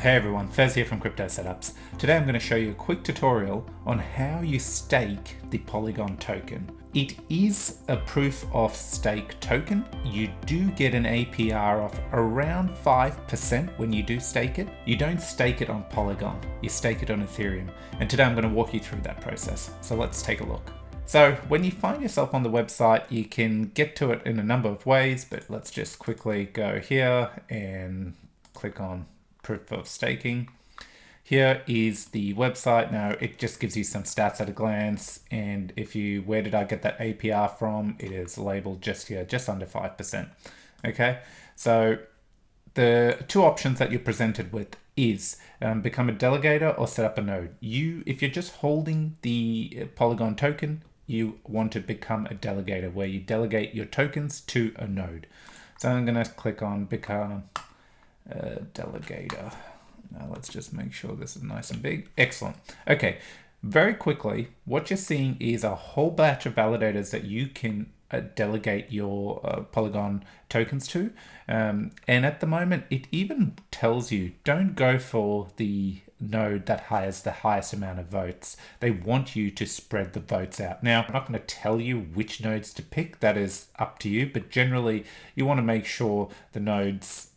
Hey everyone, Fez here from Crypto Setups. Today I'm going to show you a quick tutorial on how you stake the Polygon token. It is a proof of stake token. You do get an APR of around 5% when you do stake it. You don't stake it on Polygon, you stake it on Ethereum. And today I'm going to walk you through that process. So let's take a look. So when you find yourself on the website, you can get to it in a number of ways, but let's just quickly go here and click on proof of staking. Here is the website. Now it just gives you some stats at a glance, and where did I get that APR from? It is labeled just here, just under 5%. Okay, so the two options that you're presented with is become a delegator or set up a node. If you're just holding the Polygon token, you want to become a delegator where you delegate your tokens to a node. So I'm going to click on become a delegator. Now let's just make sure this is nice and big. Excellent. Okay, very quickly, what you're seeing is a whole batch of validators that you can delegate your Polygon tokens to. And at the moment, it even tells you don't go for the node that has the highest amount of votes. They want you to spread the votes out. Now, I'm not going to tell you which nodes to pick. That is up to you. But generally, you want to make sure the nodes,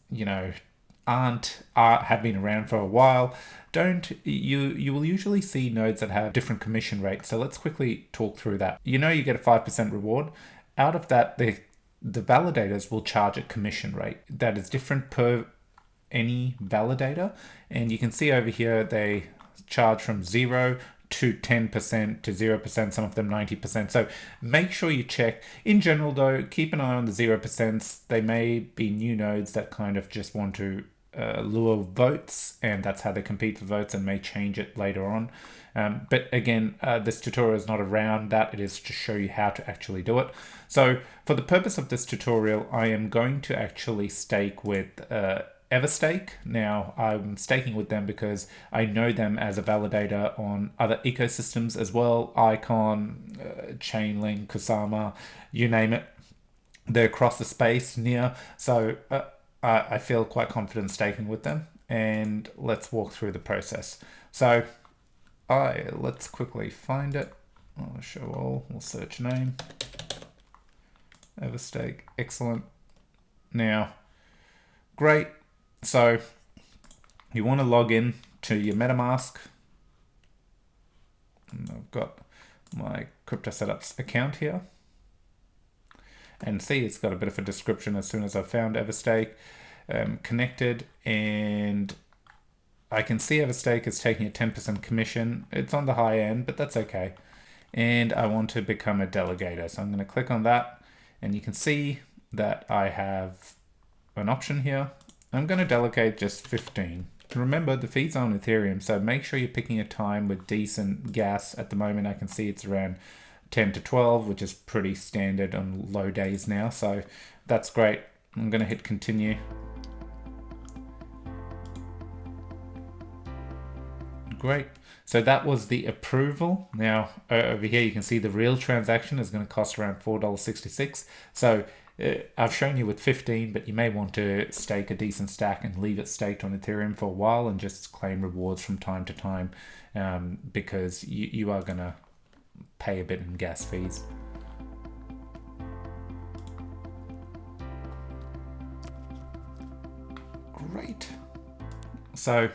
have been around for a while. You will usually see nodes that have different commission rates. So let's quickly talk through that. You get a 5% reward. Out of that, the validators will charge a commission rate that is different per any validator. And you can see over here, they charge from 0 to 10% to 0%, some of them 90%. So make sure you check. In general though, keep an eye on the 0%. They may be new nodes that kind of just want to lure votes, and that's how they compete for votes, and may change it later on. But again, this tutorial is not around that. It is to show you how to actually do it. So for the purpose of this tutorial, I am going to actually stake with Everstake. Now I'm staking with them because I know them as a validator on other ecosystems as well. Icon, Chainlink, Kusama, you name it. They're across the space near. So I feel quite confident staking with them, and let's walk through the process. So let's quickly find it. I'll show all, we'll search name, Everstake, excellent. Now, great. So you want to log in to your MetaMask. And I've got my Crypto Setups account here. And see, it's got a bit of a description as soon as I found Everstake connected, and I can see Everstake is taking a 10% commission. It's on the high end, but that's okay. And I want to become a delegator. So I'm going to click on that, and you can see that I have an option here. I'm going to delegate just 15. Remember, the fees are on Ethereum, so make sure you're picking a time with decent gas. At the moment, I can see it's around 10 to 12, which is pretty standard on low days now. So that's great. I'm going to hit continue. Great. So that was the approval. Now over here, you can see the real transaction is going to cost around $4.66. So I've shown you with 15, but you may want to stake a decent stack and leave it staked on Ethereum for a while and just claim rewards from time to time, because you are going to pay a bit in gas fees. Great. So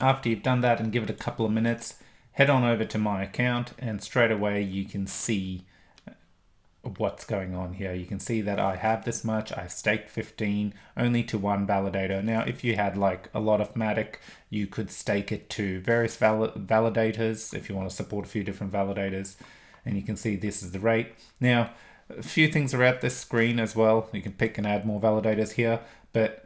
after you've done that and give it a couple of minutes, head on over to my account, and straight away you can see what's going on here. You can see that I have this much. I've staked 15 only to one validator. Now, if you had like a lot of Matic, you could stake it to various validators if you want to support a few different validators. And you can see this is the rate. Now, a few things are at this screen as well. You can pick and add more validators here, but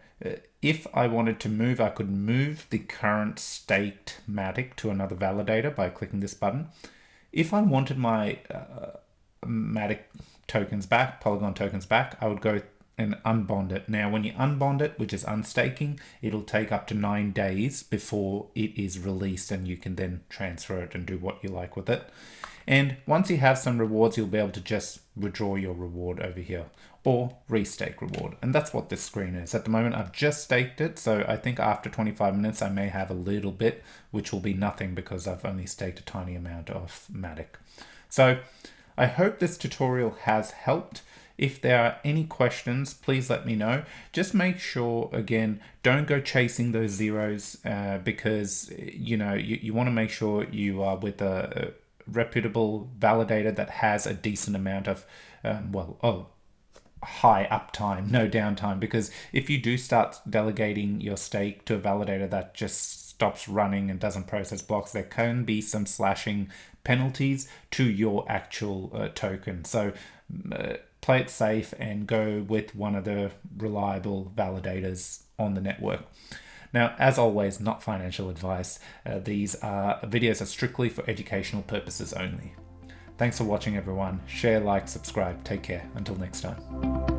if I wanted to move, I could move the current staked Matic to another validator by clicking this button. If I wanted my Matic tokens back, Polygon tokens back, I would go and unbond it. Now, when you unbond it, which is unstaking, it'll take up to 9 days before it is released, and you can then transfer it and do what you like with it. And once you have some rewards, you'll be able to just withdraw your reward over here or restake reward. And that's what this screen is. At the moment, I've just staked it. So I think after 25 minutes, I may have a little bit, which will be nothing because I've only staked a tiny amount of Matic. So I hope this tutorial has helped. If there are any questions, please let me know. Just make sure, again, don't go chasing those zeros because, you know, you want to make sure you are with a reputable validator that has a decent amount of, high uptime, no downtime. Because if you do start delegating your stake to a validator that just stops running and doesn't process blocks, there can be some slashing penalties to your actual token. So play it safe and go with one of the reliable validators on the network. Now, as always, not financial advice. These videos are strictly for educational purposes only. Thanks for watching, everyone. Share, like, subscribe. Take care. Until next time.